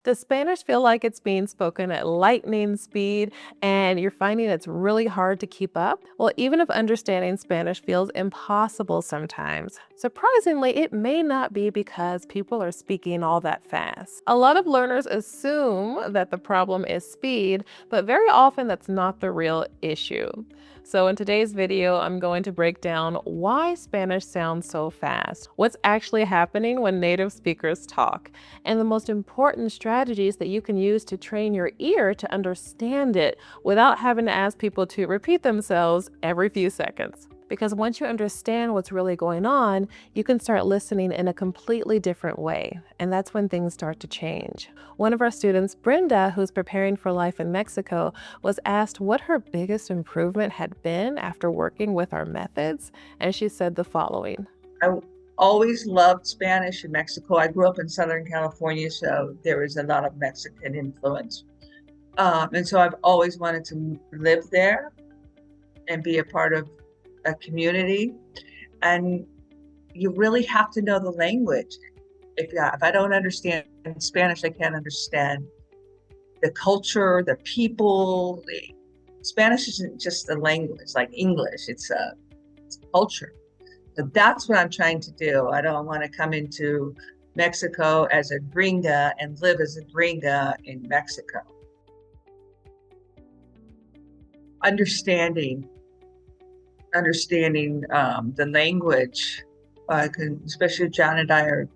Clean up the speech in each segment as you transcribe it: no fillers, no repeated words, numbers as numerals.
Does Spanish feel like it's being spoken at lightning speed and you're finding it's really hard to keep up? Well, even if understanding Spanish feels impossible sometimes, surprisingly, it may not be because people are speaking all that fast. A lot of learners assume that the problem is speed, but very often that's not the real issue. So in today's video, I'm going to break down why Spanish sounds so fast, what's actually happening when native speakers talk, and the most important strategies that you can use to train your ear to understand it without having to ask people to repeat themselves every few seconds. Because once you understand what's really going on, you can start listening in a completely different way. And that's when things start to change. One of our students, Brenda, who's preparing for life in Mexico, was asked what her biggest improvement had been after working with our methods. And she said the following. I always loved Spanish in Mexico. I grew up in Southern California, so there is a lot of Mexican influence. And so I've always wanted to live there and be a part of a community. And you really have to know the language. If I don't understand Spanish, I can't understand the culture, the people. Spanish isn't just a language like English, it's a culture. So that's what I'm trying to do. I don't want to come into Mexico as a gringa and live as a gringa in Mexico. Understanding the language, especially John and I are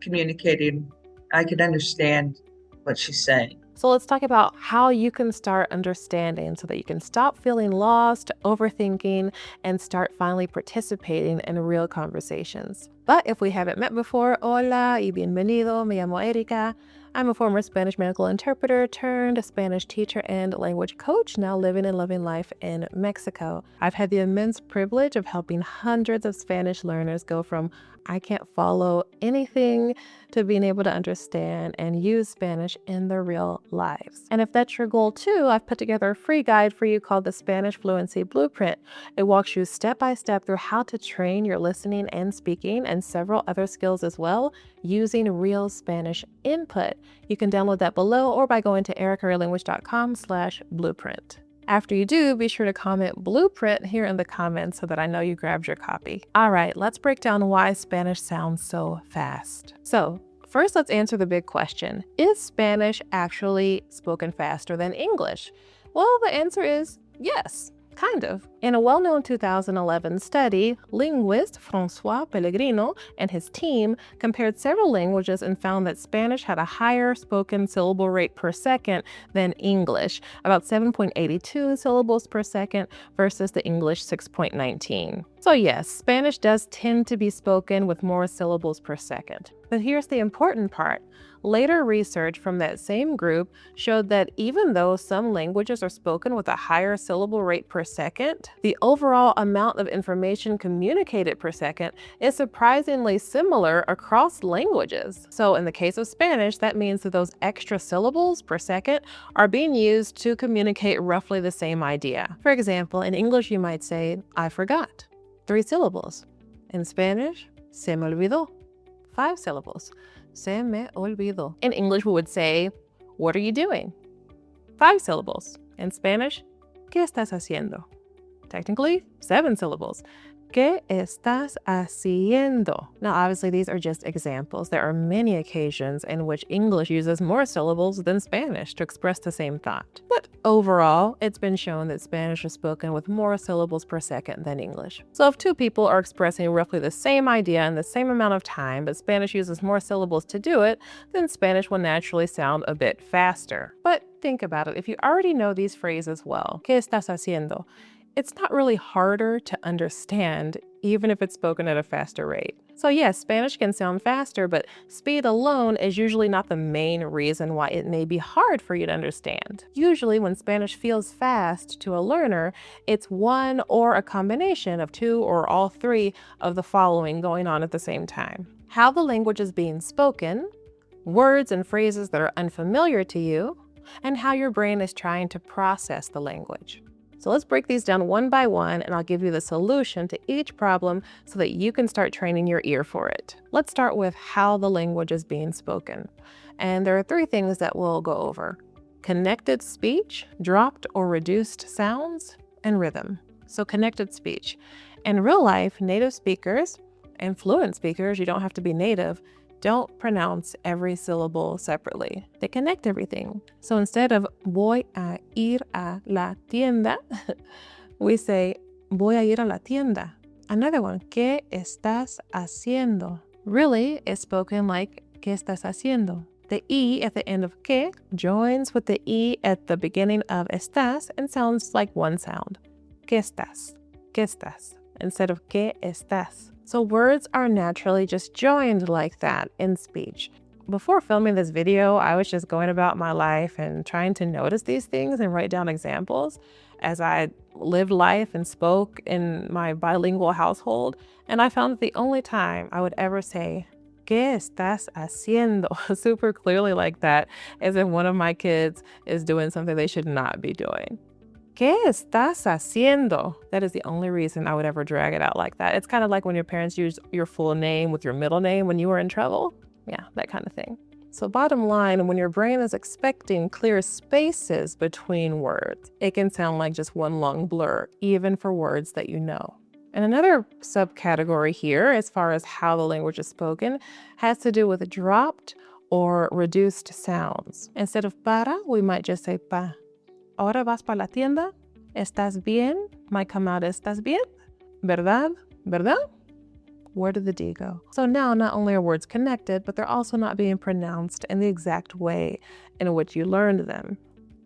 communicating, I can understand what she's saying. So let's talk about how you can start understanding so that you can stop feeling lost, overthinking, and start finally participating in real conversations. But if we haven't met before, hola y bienvenido, me llamo Erika. I'm a former Spanish medical interpreter turned Spanish teacher and language coach, now living and loving life in Mexico. I've had the immense privilege of helping hundreds of Spanish learners go from I can't follow anything to being able to understand and use Spanish in their real lives. And if that's your goal too, I've put together a free guide for you called the Spanish Fluency Blueprint. It walks you step by step through how to train your listening and speaking and several other skills as well using real Spanish input. You can download that below or by going to ericareallanguage.com/blueprint. After you do, be sure to comment blueprint here in the comments so that I know you grabbed your copy. All right, let's break down why Spanish sounds so fast. So first, let's answer the big question. Is Spanish actually spoken faster than English? Well, the answer is yes. Kind of. In a well-known 2011 study, linguist François Pellegrino and his team compared several languages and found that Spanish had a higher spoken syllable rate per second than English, about 7.82 syllables per second versus the English 6.19. So yes, Spanish does tend to be spoken with more syllables per second. But here's the important part. Later research from that same group showed that even though some languages are spoken with a higher syllable rate per second, the overall amount of information communicated per second is surprisingly similar across languages. So in the case of Spanish, that means that those extra syllables per second are being used to communicate roughly the same idea. For example, in English you might say, I forgot, 3 syllables. In Spanish, se me olvidó, 5 syllables. Se me olvidó. In English, we would say, what are you doing? 5 syllables. In Spanish, ¿qué estás haciendo? Technically, 7 syllables. ¿Qué estás haciendo? Now, obviously, these are just examples. There are many occasions in which English uses more syllables than Spanish to express the same thought. But overall, it's been shown that Spanish is spoken with more syllables per second than English. So if 2 people are expressing roughly the same idea in the same amount of time, but Spanish uses more syllables to do it, then Spanish will naturally sound a bit faster. But think about it. If you already know these phrases well, ¿qué estás haciendo? It's not really harder to understand, even if it's spoken at a faster rate. So yes, Spanish can sound faster, but speed alone is usually not the main reason why it may be hard for you to understand. Usually when Spanish feels fast to a learner, it's one or a combination of 2 or all 3 of the following going on at the same time. How the language is being spoken, words and phrases that are unfamiliar to you, and how your brain is trying to process the language. So let's break these down one by one, and I'll give you the solution to each problem so that you can start training your ear for it. Let's start with how the language is being spoken. And there are 3 things that we'll go over: connected speech, dropped or reduced sounds, and rhythm. So connected speech. In real life, native speakers and fluent speakers, you don't have to be native, don't pronounce every syllable separately. They connect everything. So instead of voy a ir a la tienda, we say voy a ir a la tienda. Another one, ¿qué estás haciendo? Really is spoken like ¿qué estás haciendo? The E at the end of que joins with the E at the beginning of estás and sounds like one sound. ¿Qué estás? ¿Qué estás? Instead of ¿qué estás? So words are naturally just joined like that in speech. Before filming this video, I was just going about my life and trying to notice these things and write down examples as I lived life and spoke in my bilingual household. And I found that the only time I would ever say, ¿qué estás haciendo? Super clearly like that, as if one of my kids is doing something they should not be doing. ¿Qué estás haciendo? That is the only reason I would ever drag it out like that. It's kind of like when your parents use your full name with your middle name when you were in trouble. Yeah, that kind of thing. So bottom line, when your brain is expecting clear spaces between words, it can sound like just one long blur, even for words that you know. And another subcategory here, as far as how the language is spoken, has to do with dropped or reduced sounds. Instead of para, we might just say pa. Ahora vas para la tienda? ¿Estás bien? Might come out ¿estás bien? ¿Verdad? ¿Verdad? Where did the D go? So now not only are words connected, but they're also not being pronounced in the exact way in which you learned them.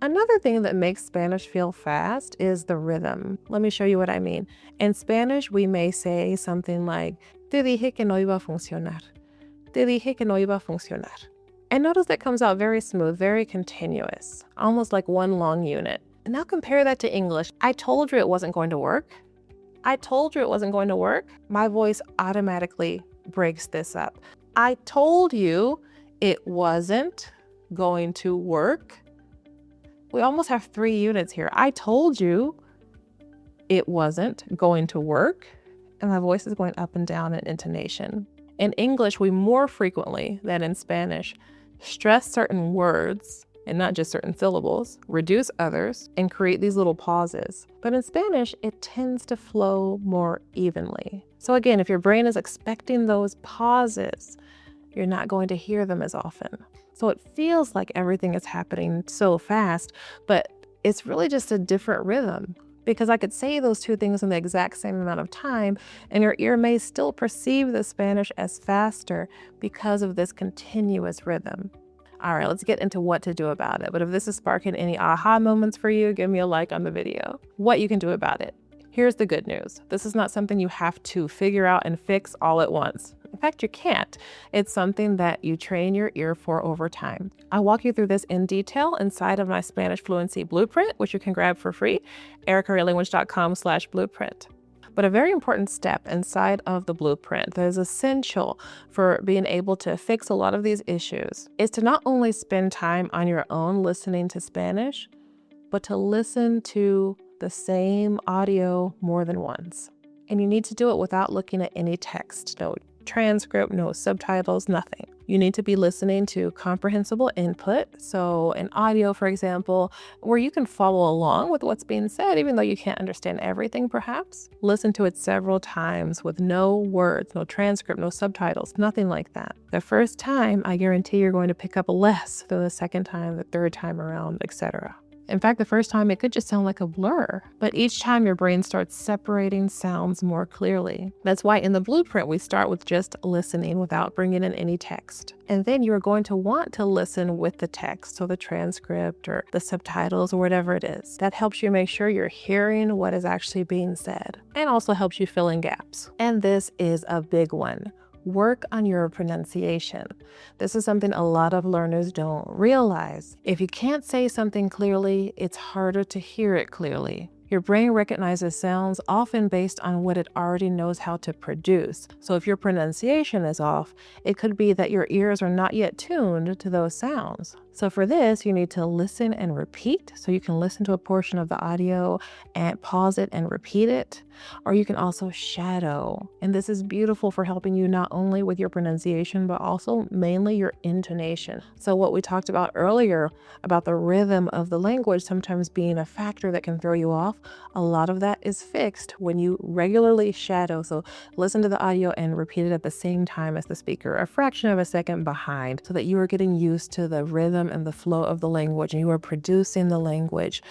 Another thing that makes Spanish feel fast is the rhythm. Let me show you what I mean. In Spanish, we may say something like, te dije que no iba a funcionar. Te dije que no iba a funcionar. And notice that comes out very smooth, very continuous, almost like one long unit. And now compare that to English. I told you it wasn't going to work. I told you it wasn't going to work. My voice automatically breaks this up. I told you it wasn't going to work. We almost have 3 units here. I told you it wasn't going to work. And my voice is going up and down in intonation. In English, we more frequently than in Spanish stress certain words and not just certain syllables, reduce others, and create these little pauses. But in Spanish, it tends to flow more evenly. So again, if your brain is expecting those pauses, you're not going to hear them as often. So it feels like everything is happening so fast, but it's really just a different rhythm. Because I could say those 2 things in the exact same amount of time, and your ear may still perceive the Spanish as faster because of this continuous rhythm. All right, let's get into what to do about it. But if this is sparking any aha moments for you, give me a like on the video. What you can do about it. Here's the good news. This is not something you have to figure out and fix all at once. In fact, you can't. It's something that you train your ear for over time. I'll walk you through this in detail inside of my Spanish Fluency Blueprint, which you can grab for free, ericarealanguage.com/blueprint. But a very important step inside of the blueprint that is essential for being able to fix a lot of these issues is to not only spend time on your own listening to Spanish, but to listen to the same audio more than once. And you need to do it without looking at any text, no transcript, no subtitles, nothing. You need to be listening to comprehensible input. So an audio, for example, where you can follow along with what's being said, even though you can't understand everything, perhaps. Listen to it several times with no words, no transcript, no subtitles, nothing like that. The first time, I guarantee you're going to pick up less than the second time, the third time around, etc. In fact, the first time it could just sound like a blur, but each time your brain starts separating sounds more clearly. That's why in the blueprint, we start with just listening without bringing in any text. And then you're going to want to listen with the text, so the transcript or the subtitles or whatever it is. That helps you make sure you're hearing what is actually being said and also helps you fill in gaps. And this is a big one. Work on your pronunciation. This is something a lot of learners don't realize. If you can't say something clearly, it's harder to hear it clearly. Your brain recognizes sounds often based on what it already knows how to produce. So if your pronunciation is off, it could be that your ears are not yet tuned to those sounds. So for this, you need to listen and repeat. So you can listen to a portion of the audio and pause it and repeat it. Or you can also shadow. And this is beautiful for helping you not only with your pronunciation, but also mainly your intonation. So what we talked about earlier about the rhythm of the language sometimes being a factor that can throw you off, a lot of that is fixed when you regularly shadow. So listen to the audio and repeat it at the same time as the speaker, a fraction of a second behind, so that you are getting used to the rhythm and the flow of the language, and you are producing the language,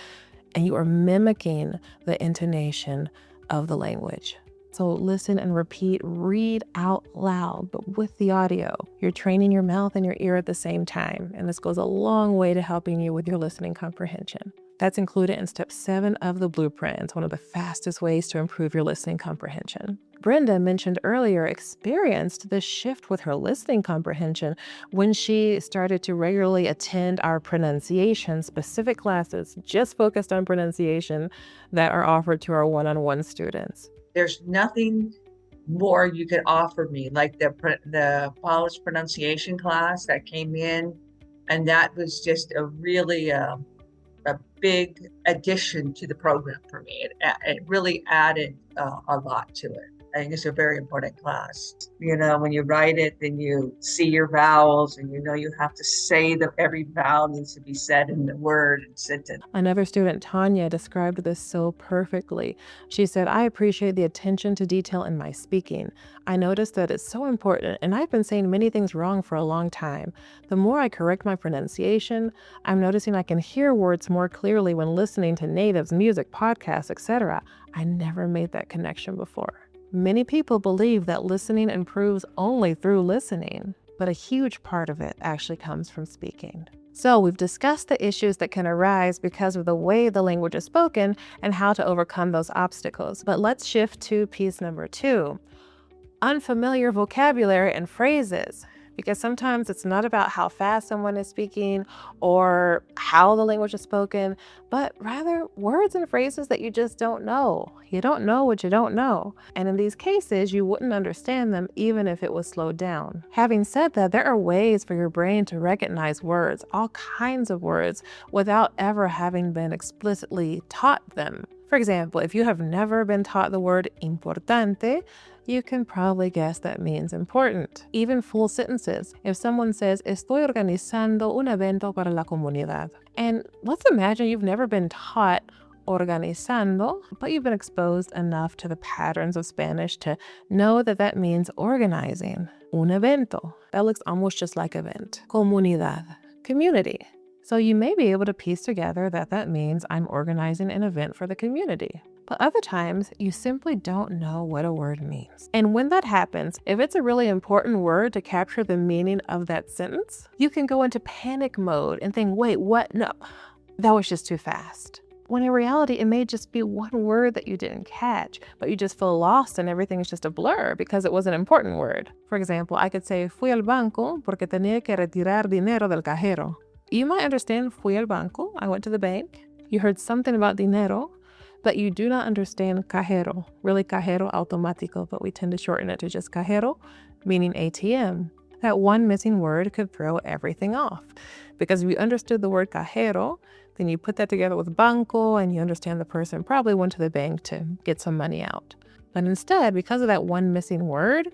and you are mimicking the intonation of the language. So listen and repeat, read out loud, but with the audio. You're training your mouth and your ear at the same time, and this goes a long way to helping you with your listening comprehension. That's included in step 7 of the blueprint. It's one of the fastest ways to improve your listening comprehension. Brenda mentioned earlier experienced this shift with her listening comprehension when she started to regularly attend our pronunciation specific classes just focused on pronunciation that are offered to our one-on-one students. There's nothing more you could offer me, like the Polish pronunciation class that came in, and that was just a really a big addition to the program for me. It really added a lot to it. I think it's a very important class. When you write it, then you see your vowels, and you have to say that every vowel needs to be said in the word and sentence. Another student, Tanya, described this so perfectly. She said, I appreciate the attention to detail in my speaking. I noticed that it's so important, and I've been saying many things wrong for a long time. The more I correct my pronunciation, I'm noticing I can hear words more clearly when listening to natives, music, podcasts, etc. I never made that connection before. Many people believe that listening improves only through listening, but a huge part of it actually comes from speaking. So we've discussed the issues that can arise because of the way the language is spoken and how to overcome those obstacles. But let's shift to piece number 2, unfamiliar vocabulary and phrases. Because sometimes it's not about how fast someone is speaking or how the language is spoken, but rather words and phrases that you just don't know. You don't know what you don't know. And in these cases, you wouldn't understand them even if it was slowed down. Having said that, there are ways for your brain to recognize words, all kinds of words, without ever having been explicitly taught them. For example, if you have never been taught the word importante, you can probably guess that means important. Even full sentences. If someone says, estoy organizando un evento para la comunidad. And let's imagine you've never been taught organizando, but you've been exposed enough to the patterns of Spanish to know that that means organizing. Un evento. That looks almost just like event. Comunidad. Community. So you may be able to piece together that that means I'm organizing an event for the community. But other times, you simply don't know what a word means. And when that happens, if it's a really important word to capture the meaning of that sentence, you can go into panic mode and think, wait, what? No, that was just too fast. When in reality, it may just be one word that you didn't catch, but you just feel lost and everything is just a blur because it was an important word. For example, I could say, fui al banco porque tenía que retirar dinero del cajero. You might understand fui al banco, I went to the bank. You heard something about dinero, but you do not understand cajero, really cajero automático, but we tend to shorten it to just cajero, meaning ATM. That one missing word could throw everything off. Because if you understood the word cajero, then you put that together with banco and you understand the person probably went to the bank to get some money out. But instead, because of that one missing word,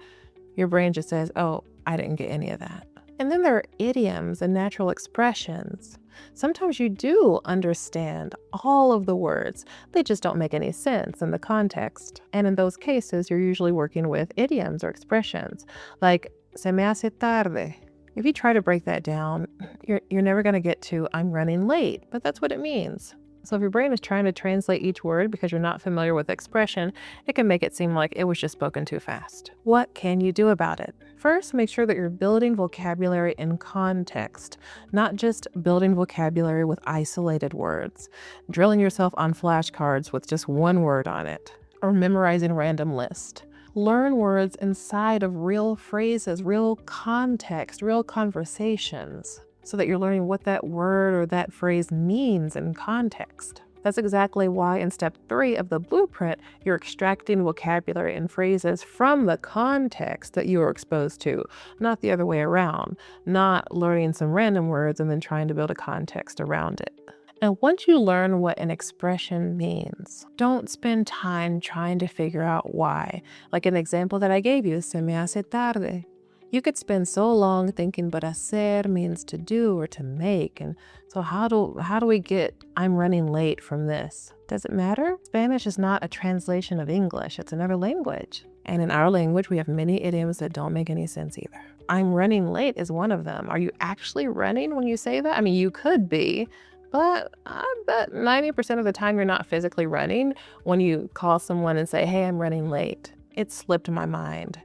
your brain just says, oh, I didn't get any of that. And then there are idioms and natural expressions. Sometimes you do understand all of the words. They just don't make any sense in the context. And in those cases, you're usually working with idioms or expressions, like se me hace tarde. If you try to break that down, you're never going to get to I'm running late, but that's what it means. So if your brain is trying to translate each word because you're not familiar with the expression, it can make it seem like it was just spoken too fast. What can you do about it? First, make sure that you're building vocabulary in context, not just building vocabulary with isolated words, drilling yourself on flashcards with just one word on it, or memorizing random lists. Learn words inside of real phrases, real context, real conversations, so that you're learning what that word or that phrase means in context. That's exactly why in step 3 of the blueprint, you're extracting vocabulary and phrases from the context that you were exposed to, not the other way around, not learning some random words and then trying to build a context around it. And once you learn what an expression means, don't spend time trying to figure out why. Like an example that I gave you, se me hace tarde. You could spend so long thinking, but hacer means to do or to make. And so how do we get I'm running late from this? Does it matter? Spanish is not a translation of English. It's another language. And in our language, we have many idioms that don't make any sense either. I'm running late is one of them. Are you actually running when you say that? I mean, you could be, but I bet 90% of the time you're not physically running when you call someone and say, hey, I'm running late. It slipped my mind.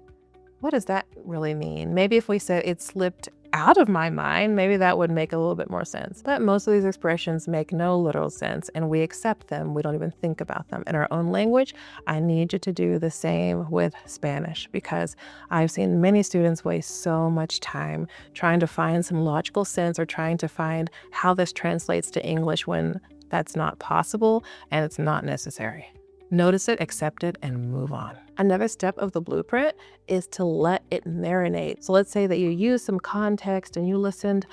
What does that really mean? Maybe if we said it slipped out of my mind, maybe that would make a little bit more sense. But most of these expressions make no literal sense and we accept them. We don't even think about them. In our own language, I need you to do the same with Spanish because I've seen many students waste so much time trying to find some logical sense or trying to find how this translates to English when that's not possible and it's not necessary. Notice it, accept it, and move on. Another step of the blueprint is to let it marinate. So let's say that you use some context and you listened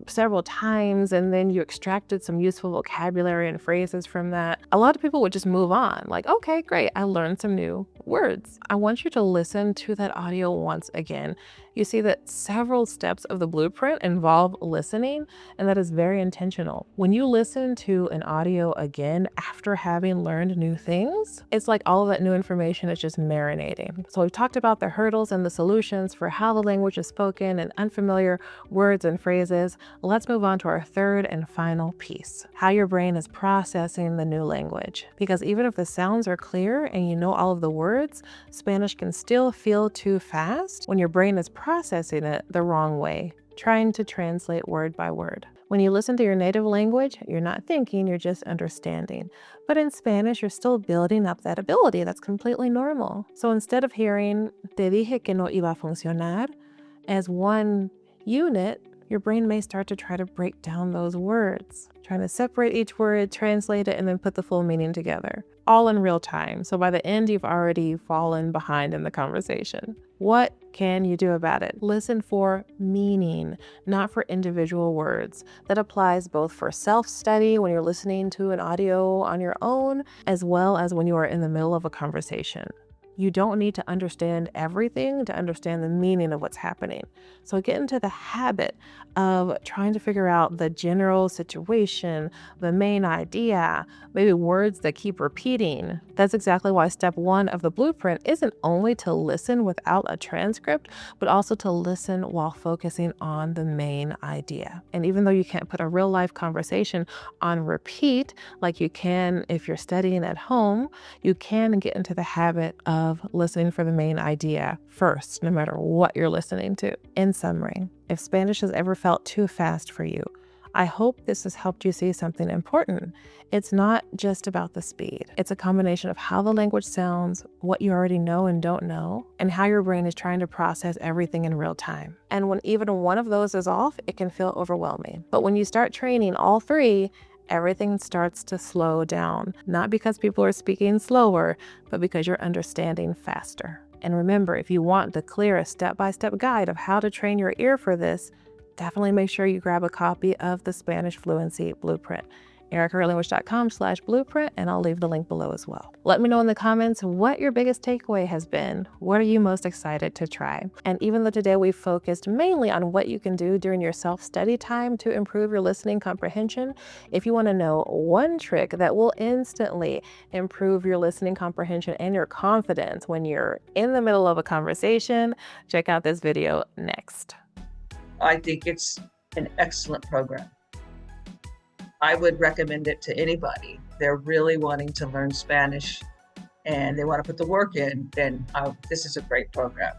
several times and then you extracted some useful vocabulary and phrases from that. A lot of people would just move on. Like, okay, great, I learned some new words. I want you to listen to that audio once again. You see that several steps of the blueprint involve listening, and that is very intentional. When you listen to an audio again after having learned new things, it's like all of that new information is just marinating. So we've talked about the hurdles and the solutions for how the language is spoken and unfamiliar words and phrases. Let's move on to our third and final piece, how your brain is processing the new language. Because even if the sounds are clear and you know all of the words, Spanish can still feel too fast when your brain is processing it the wrong way, trying to translate word by word. When you listen to your native language, you're not thinking, you're just understanding. But in Spanish, you're still building up that ability. That's completely normal. So instead of hearing, te dije que no iba a funcionar, as one unit, your brain may start to try to break down those words, trying to separate each word, translate it, and then put the full meaning together, all in real time. So by the end, you've already fallen behind in the conversation. What can you do about it? Listen for meaning, not for individual words. That applies both for self-study when you're listening to an audio on your own, as well as when you are in the middle of a conversation. You don't need to understand everything to understand the meaning of what's happening. So get into the habit of trying to figure out the general situation, the main idea, maybe words that keep repeating. That's exactly why step 1 of the blueprint isn't only to listen without a transcript, but also to listen while focusing on the main idea. And even though you can't put a real life conversation on repeat like you can if you're studying at home, you can get into the habit of listening for the main idea first, no matter what you're listening to. In summary, if Spanish has ever felt too fast for you, I hope this has helped you see something important. It's not just about the speed. It's a combination of how the language sounds, what you already know and don't know, and how your brain is trying to process everything in real time. And when even one of those is off, it can feel overwhelming. But when you start training all three, everything starts to slow down, not because people are speaking slower, but because you're understanding faster. And remember, if you want the clearest step-by-step guide of how to train your ear for this, definitely make sure you grab a copy of the Spanish Fluency Blueprint. ericaherlanguage.com/blueprint, and I'll leave the link below as well. Let me know in the comments what your biggest takeaway has been. What are you most excited to try? And even though today we focused mainly on what you can do during your self-study time to improve your listening comprehension, if you want to know one trick that will instantly improve your listening comprehension and your confidence when you're in the middle of a conversation, check out this video next. I think it's an excellent program. I would recommend it to anybody. They're really wanting to learn Spanish and they want to put the work in, then this is a great program.